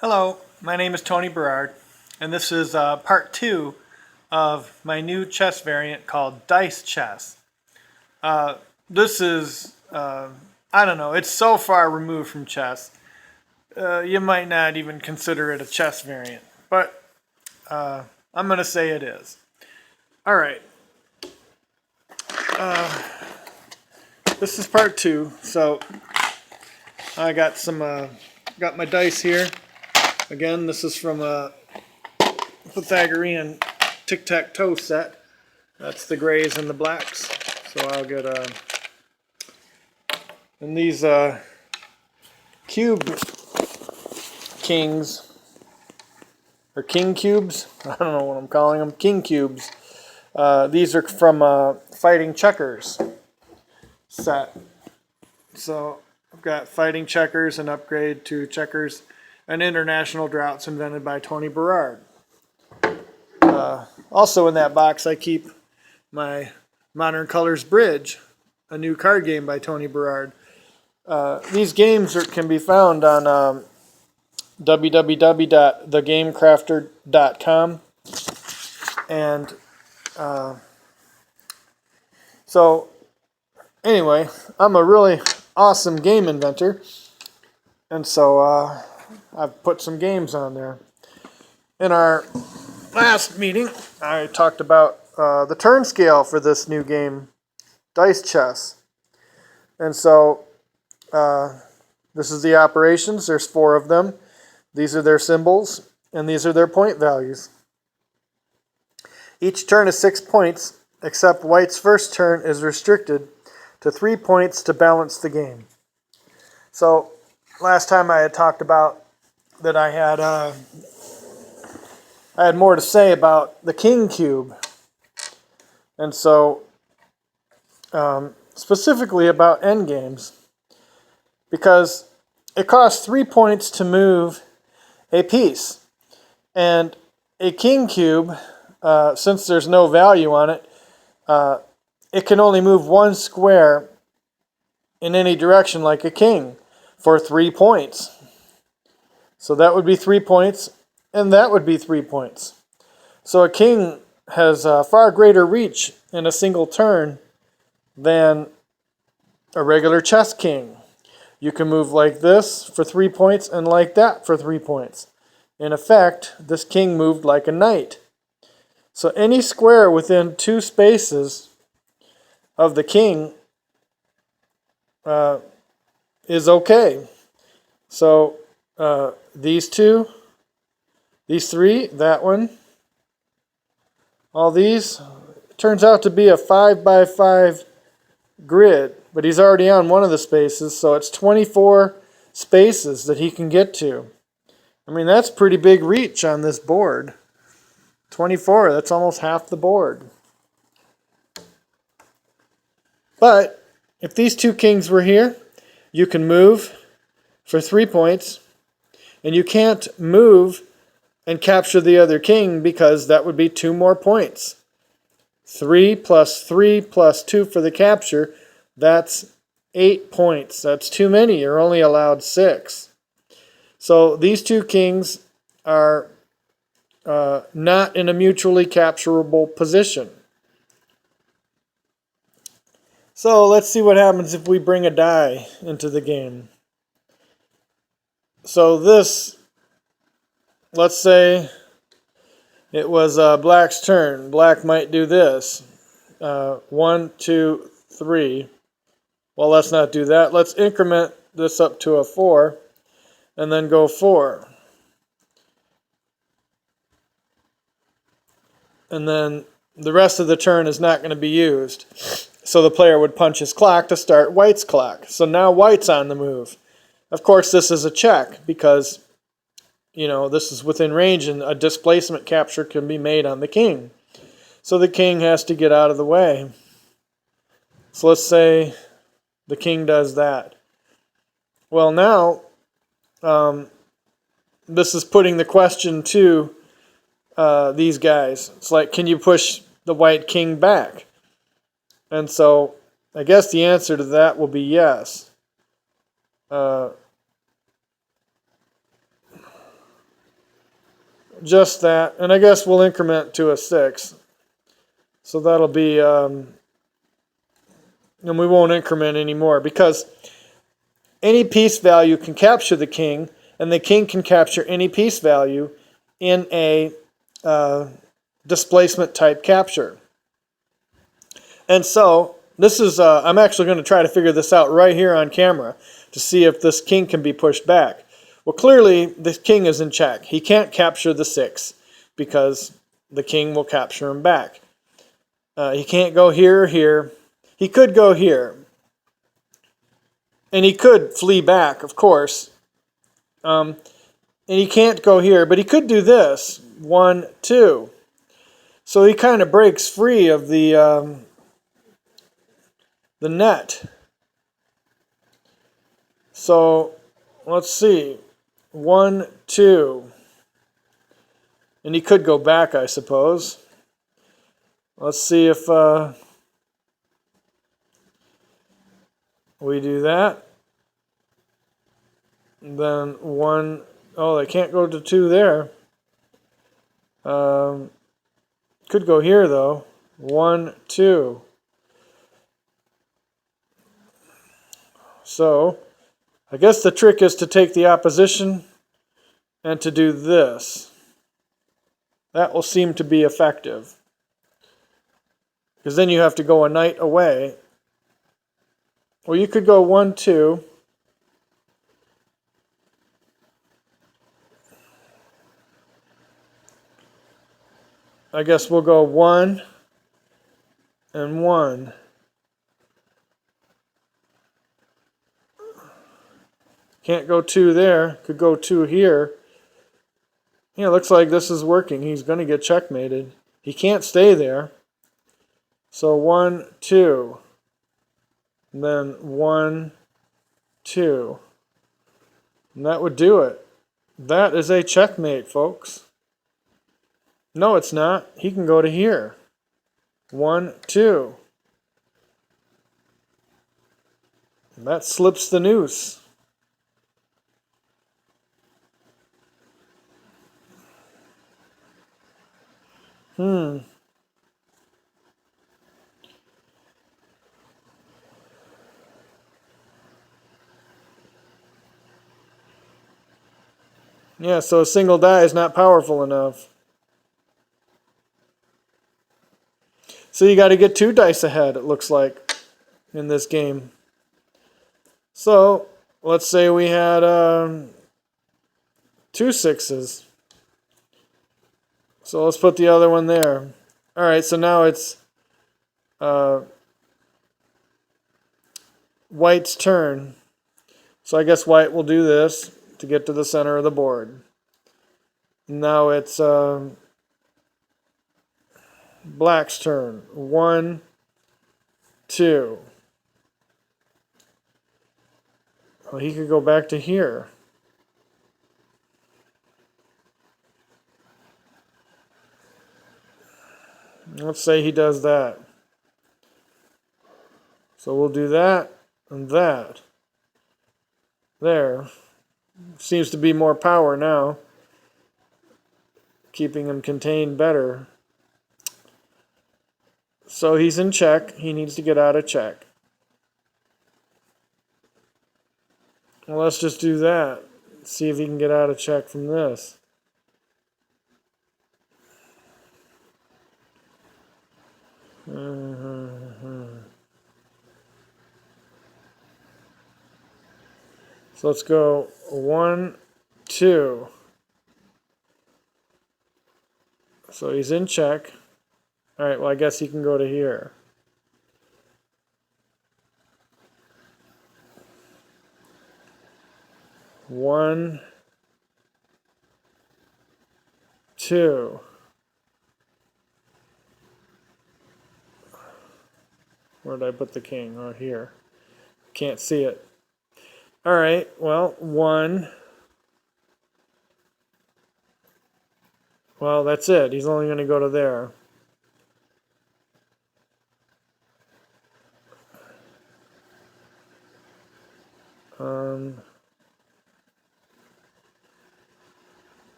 Hello, my name is Tony Berard, and this is part 2 of my new chess variant called Dice Chess. This is, I don't know, it's so far removed from chess, you might not even consider it a chess variant, but I'm going to say it is. Alright, this is part 2, so I got got my dice here. Again, this is from a Pythagorean tic-tac-toe set. That's the grays and the blacks. So I'll get and these cube kings, or king cubes, I don't know what I'm calling them, king cubes. These are from Fighting Checkers set. So I've got Fighting Checkers, an upgrade to Checkers, and International Draughts invented by Tony Berard. Also in that box I keep my Modern Colors Bridge, a new card game by Tony Berard. These games can be found on www.thegamecrafter.com. And so anyway, I'm a really awesome game inventor, and so I've put some games on there. In our last meeting, I talked about the turn scale for this new game, Dice Chess. And so this is the operations. There's 4 of them. These are their symbols, and these are their point values. Each turn is 6 points, except White's first turn is restricted to 3 points to balance the game. So last time I had talked about that I had more to say about the king cube, and so specifically about endgames, because it costs 3 points to move a piece, and a king cube, since there's no value on it, it can only move 1 square in any direction like a king for 3 points. So that would be 3 points, and that would be 3 points. So a king has far greater reach in a single turn than a regular chess king. You can move like this for 3 points and like that for 3 points. In effect, this king moved like a knight. So any square within 2 spaces of the king is okay. So these 2, these 3, that one, all these, turns out to be a 5 by 5 grid, but he's already on one of the spaces, so it's 24 spaces that he can get to. I mean, that's pretty big reach on this board. 24, that's almost half the board. But if these 2 kings were here, you can move for 3 points, and you can't move and capture the other king because that would be 2 more points. 3 plus 3 plus 2 for the capture, that's 8 points. That's too many. You're only allowed 6. So these 2 kings are not in a mutually capturable position. So let's see what happens if we bring a die into the game. So this, let's say it was Black's turn. Black might do this. 1, 2, 3. Well, let's not do that. Let's increment this up to a 4 and then go 4. And then the rest of the turn is not going to be used. So the player would punch his clock to start White's clock. So now White's on the move. Of course, this is a check because, you know, this is within range and a displacement capture can be made on the king. So the king has to get out of the way. So let's say the king does that. Well, now this is putting the question to these guys. It's like, can you push the white king back? And so I guess the answer to that will be yes. just that. And I guess we'll increment to a 6. So that'll be, and we won't increment anymore because any piece value can capture the king, and the king can capture any piece value in a displacement type capture. And so this is, I'm actually going to try to figure this out right here on camera to see if this king can be pushed back. Well, clearly the king is in check. He can't capture the 6 because the king will capture him back. He can't go here or here. He could go here. And he could flee back, of course. And he can't go here, but he could do this. 1, 2. So he kind of breaks free of the net. So let's see. 1, 2. And he could go back, I suppose. Let's see if we do that. And then 1. Oh, they can't go to 2 there. Could go here, though. 1, 2. So I guess the trick is to take the opposition and to do this. That will seem to be effective. Because then you have to go a knight away. Or you could go 1, 2. I guess we'll go 1 and 1. Can't go 2 there. Could go 2 here. Yeah, looks like this is working. He's going to get checkmated. He can't stay there. So 1, 2. And then 1, 2. And that would do it. That is a checkmate, folks. No, it's not. He can go to here. 1, 2. And that slips the noose. Yeah, so a single die is not powerful enough. So you got to get 2 dice ahead, it looks like, in this game. So let's say we had 2 6s. So let's put the other one there. All right, so now it's white's turn. So I guess white will do this to get to the center of the board. Now it's black's turn. 1, 2. Well, he could go back to here. Let's say he does that. So we'll do that and that. There. Seems to be more power now. Keeping him contained better. So he's in check. He needs to get out of check. Well, let's just do that. See if he can get out of check from this. So let's go 1, 2. So he's in check. All right, well, I guess he can go to here. One, 2. Where did I put the king? Oh, here. Can't see it. All right, well, 1. Well, that's it. He's only going to go to there.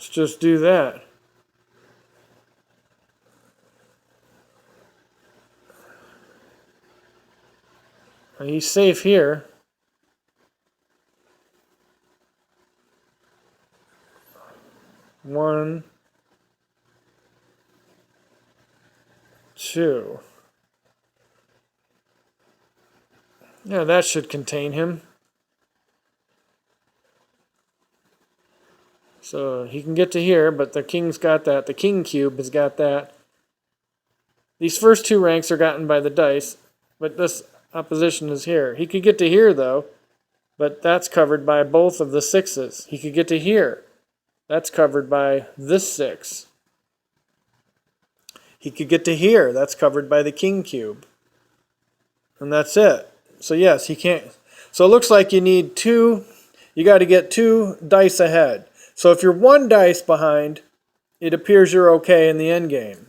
Let's just do that. He's safe here. One, two. Yeah, that should contain him. So he can get to here, but the king's got that. The king cube has got that. These first two ranks are gotten by the dice, but this opposition is here. He could get to here, though, but that's covered by both of the sixes. He could get to here. That's covered by this 6. He could get to here. That's covered by the king cube. And that's it. So yes, he can't. So it looks like you need 2. You got to get 2 dice ahead. So if you're 1 dice behind, it appears you're okay in the end game.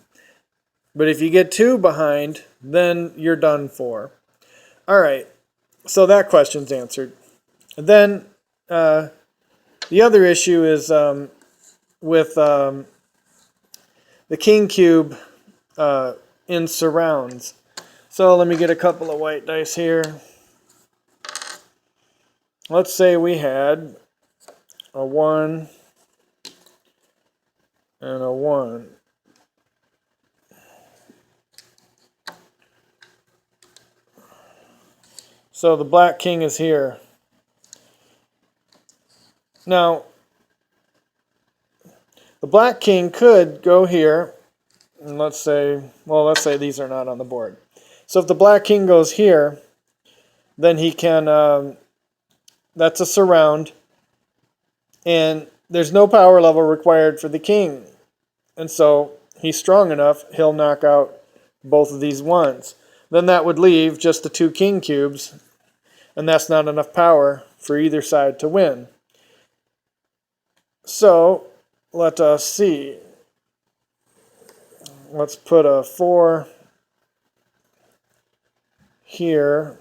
But if you get 2 behind, then you're done for. All right. So that question's answered. And then the other issue is with the king cube in surrounds. So let me get a couple of white dice here. Let's say we had a 1 and a 1. So the black king is here. Now, the black king could go here, and let's say these are not on the board. So if the black king goes here, then he can, that's a surround, and there's no power level required for the king. And so he's strong enough, he'll knock out both of these 1s. Then that would leave just the 2 king cubes, and that's not enough power for either side to win. So let us see. Let's put a 4 here.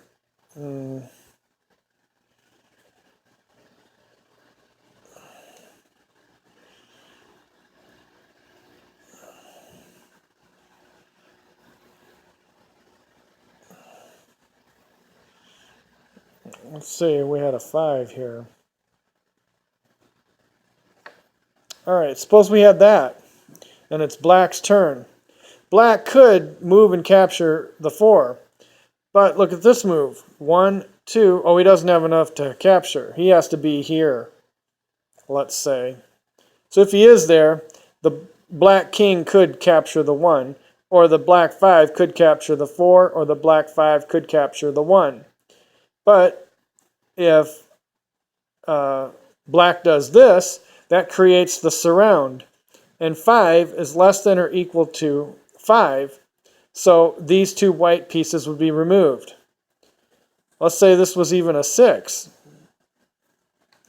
Let's see, we had a 5 here. All right, suppose we had that, and it's black's turn. Black could move and capture the 4, but look at this move. 1, 2. Oh, he doesn't have enough to capture. He has to be here, let's say. So if he is there, the black king could capture the 1, or the black 5 could capture the 4, or the black 5 could capture the 1. But if black does this, that creates the surround. And 5 is less than or equal to 5. So these 2 white pieces would be removed. Let's say this was even a 6.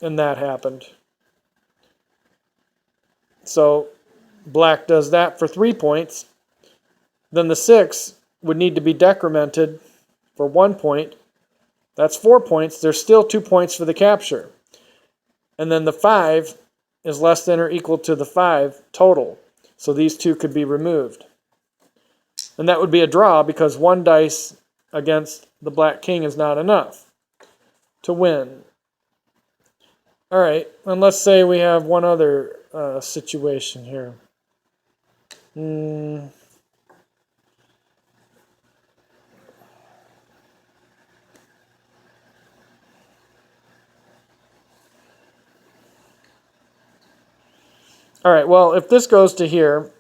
And that happened. So black does that for 3 points. Then the 6 would need to be decremented for 1 point. That's 4 points. There's still 2 points for the capture. And then the 5 is less than or equal to the 5 total. So these 2 could be removed. And that would be a draw because 1 dice against the black king is not enough to win. All right, and let's say we have one other situation here. All right, well, if this goes to here,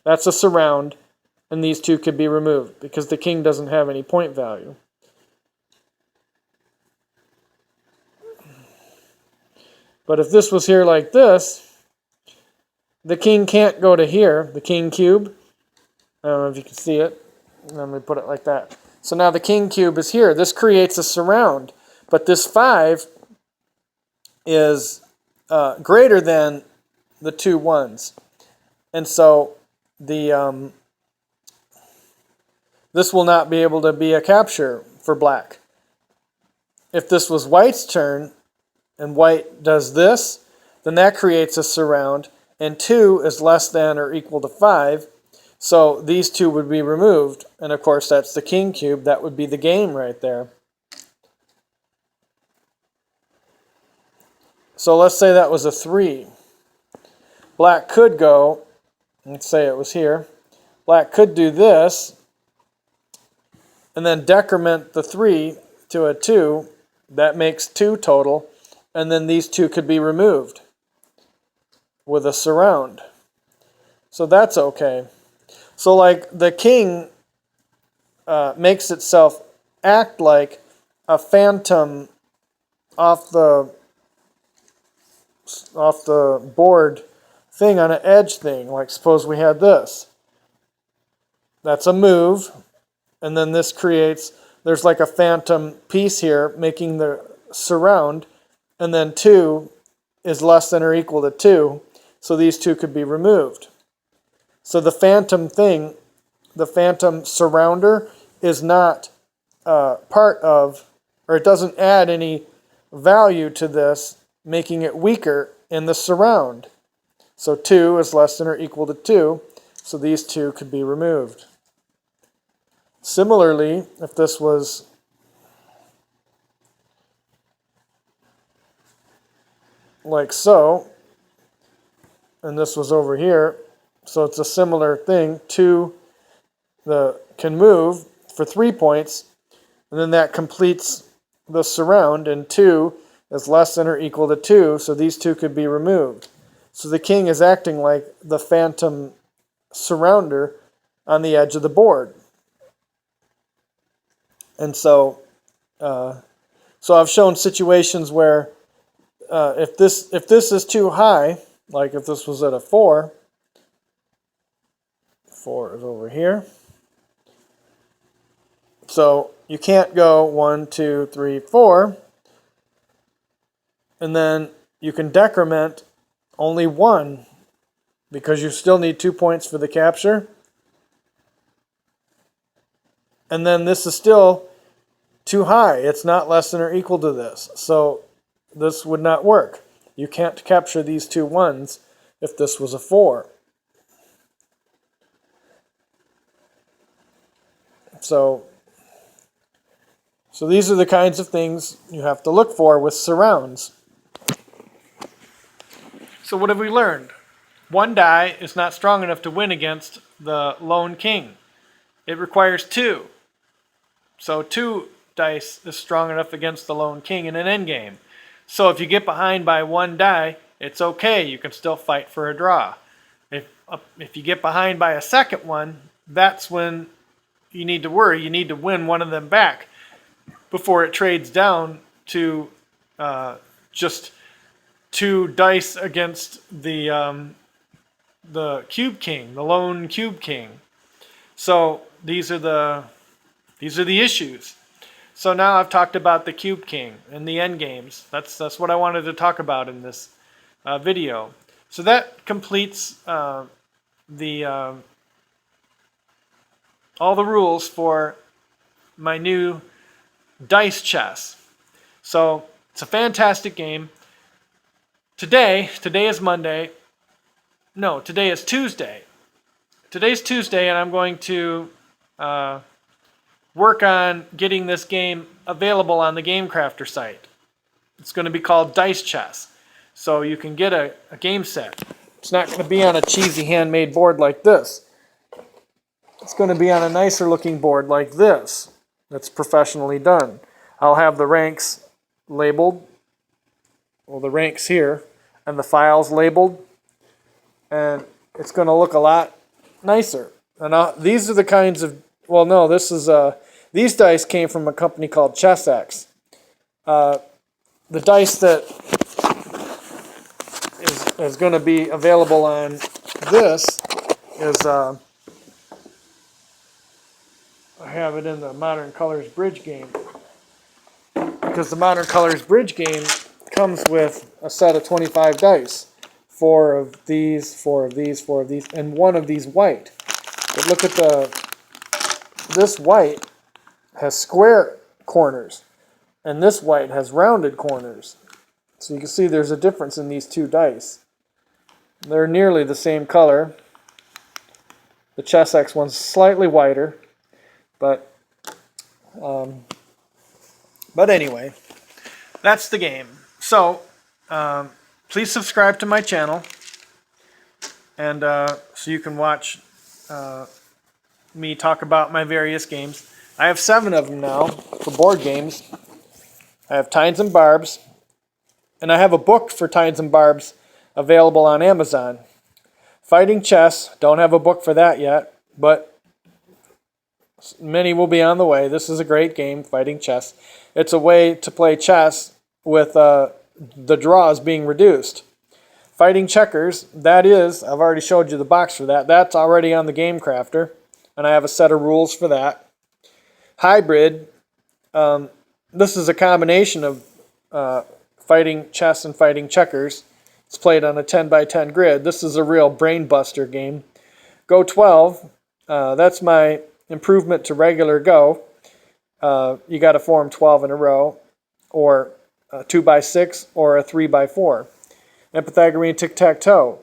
that's a surround, and these 2 could be removed because the king doesn't have any point value. But if this was here like this, the king can't go to here, the king cube. I don't know if you can see it. Let me put it like that. So now the king cube is here. This creates a surround, but this 5 is greater than the 2 1s. And so the this will not be able to be a capture for black. If this was white's turn and white does this, then that creates a surround, and 2 is less than or equal to 5, so these two would be removed, and of course that's the king cube. That would be the game right there. So let's say that was a 3. Black could go, let's say it was here, black could do this, and then decrement the 3 to a 2. That makes 2 total, and then these two could be removed with a surround. So that's okay. So like the king makes itself act like a phantom off the board thing on an edge thing. Like suppose we had this. That's a move, and then this creates, there's like a phantom piece here making the surround, and then 2 is less than or equal to 2, so these two could be removed. So the phantom thing, the phantom surrounder, is not part of, or it doesn't add any value to this, making it weaker in the surround. So 2 is less than or equal to 2, so these two could be removed. Similarly, if this was like so, and this was over here, so it's a similar thing. 2 can move for 3 points, and then that completes the surround, and 2 is less than or equal to 2, so these two could be removed. So the king is acting like the phantom surrounder on the edge of the board. And so I've shown situations where if this is too high, like if this was at a 4, 4 is over here. So you can't go 1, 2, 3, 4, and then you can decrement only 1 because you still need 2 points for the capture. And then this is still too high. It's not less than or equal to this. So this would not work. You can't capture these 2 1s if this was a 4. So these are the kinds of things you have to look for with surrounds. So what have we learned? 1 die is not strong enough to win against the lone king. It requires 2. So 2 dice is strong enough against the lone king in an endgame. So if you get behind by 1 die, it's okay. You can still fight for a draw. If you get behind by a second one, that's when you need to worry. You need to win one of them back before it trades down to just 2 dice against the cube king, the lone cube king. So these are the issues. So now I've talked about the cube king and the end games. That's what I wanted to talk about in this video. So that completes all the rules for my new dice chess. So it's a fantastic game. Today is Monday. No, today is Tuesday. Today's Tuesday, and I'm going to work on getting this game available on the Game Crafter site. It's going to be called Dice Chess. So you can get a game set. It's not going to be on a cheesy handmade board like this. It's going to be on a nicer looking board like this. That's professionally done. I'll have the ranks labeled. Well, the ranks here. And the files labeled. And it's going to look a lot nicer. And these are the kinds of... Well, no, this is... these dice came from a company called ChessX. The dice that is going to be available on this is... I have it in the Modern Colors Bridge game. Because the Modern Colors Bridge game comes with a set of 25 dice. 4 of these, 4 of these, 4 of these, and 1 of these white. But look at this white has square corners, and this white has rounded corners. So you can see there's a difference in these two dice. They're nearly the same color. The Chess X one's slightly whiter, but anyway, that's the game. So please subscribe to my channel, and so you can watch me talk about my various games. I have 7 of them now for board games. I have Tines and Barbs, and I have a book for Tines and Barbs available on Amazon. Fighting Chess, don't have a book for that yet, but many will be on the way. This is a great game, Fighting Chess. It's a way to play chess with the draws being reduced. Fighting Checkers, that is, I've already showed you the box for that. That's already on the Game Crafter, and I have a set of rules for that. Hybrid, this is a combination of fighting chess and fighting checkers. It's played on a 10 by 10 grid. This is a real brain buster game. Go 12, that's my improvement to regular Go. You got to form 12 in a row, or a 2 by 6 or a 3 by 4. And Pythagorean Tic-Tac-Toe.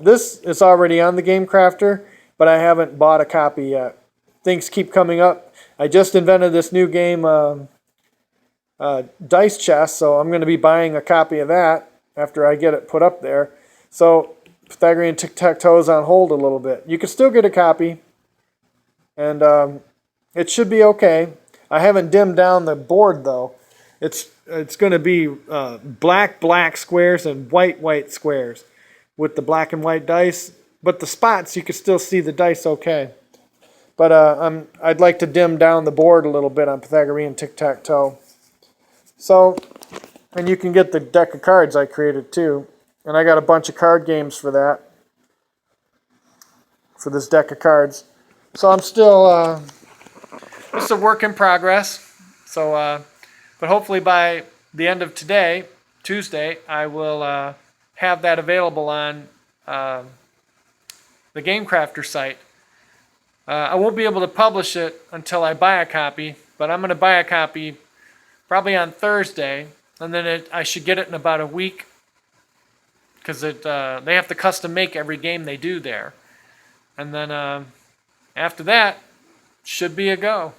This is already on the Game Crafter, but I haven't bought a copy yet. Things keep coming up. I just invented this new game, Dice Chess, so I'm going to be buying a copy of that after I get it put up there. So Pythagorean Tic-Tac-Toe is on hold a little bit. You can still get a copy, and it should be okay. I haven't dimmed down the board, though. It's going to be black squares and white squares with the black and white dice. But the spots, you can still see the dice okay. But I'd like to dim down the board a little bit on Pythagorean Tic-Tac-Toe. So, and you can get the deck of cards I created too. And I got a bunch of card games for that, for this deck of cards. So I'm still, it's a work in progress. So, but hopefully by the end of today, Tuesday, I will have that available on the Game Crafter site. I won't be able to publish it until I buy a copy, but I'm going to buy a copy probably on Thursday, and then I should get it in about a week, because they have to custom make every game they do there. And then after that, should be a go.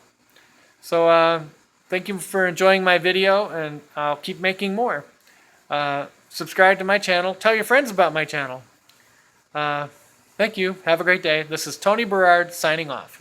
So thank you for enjoying my video, and I'll keep making more. Subscribe to my channel. Tell your friends about my channel. Thank you. Have a great day. This is Tony Berard signing off.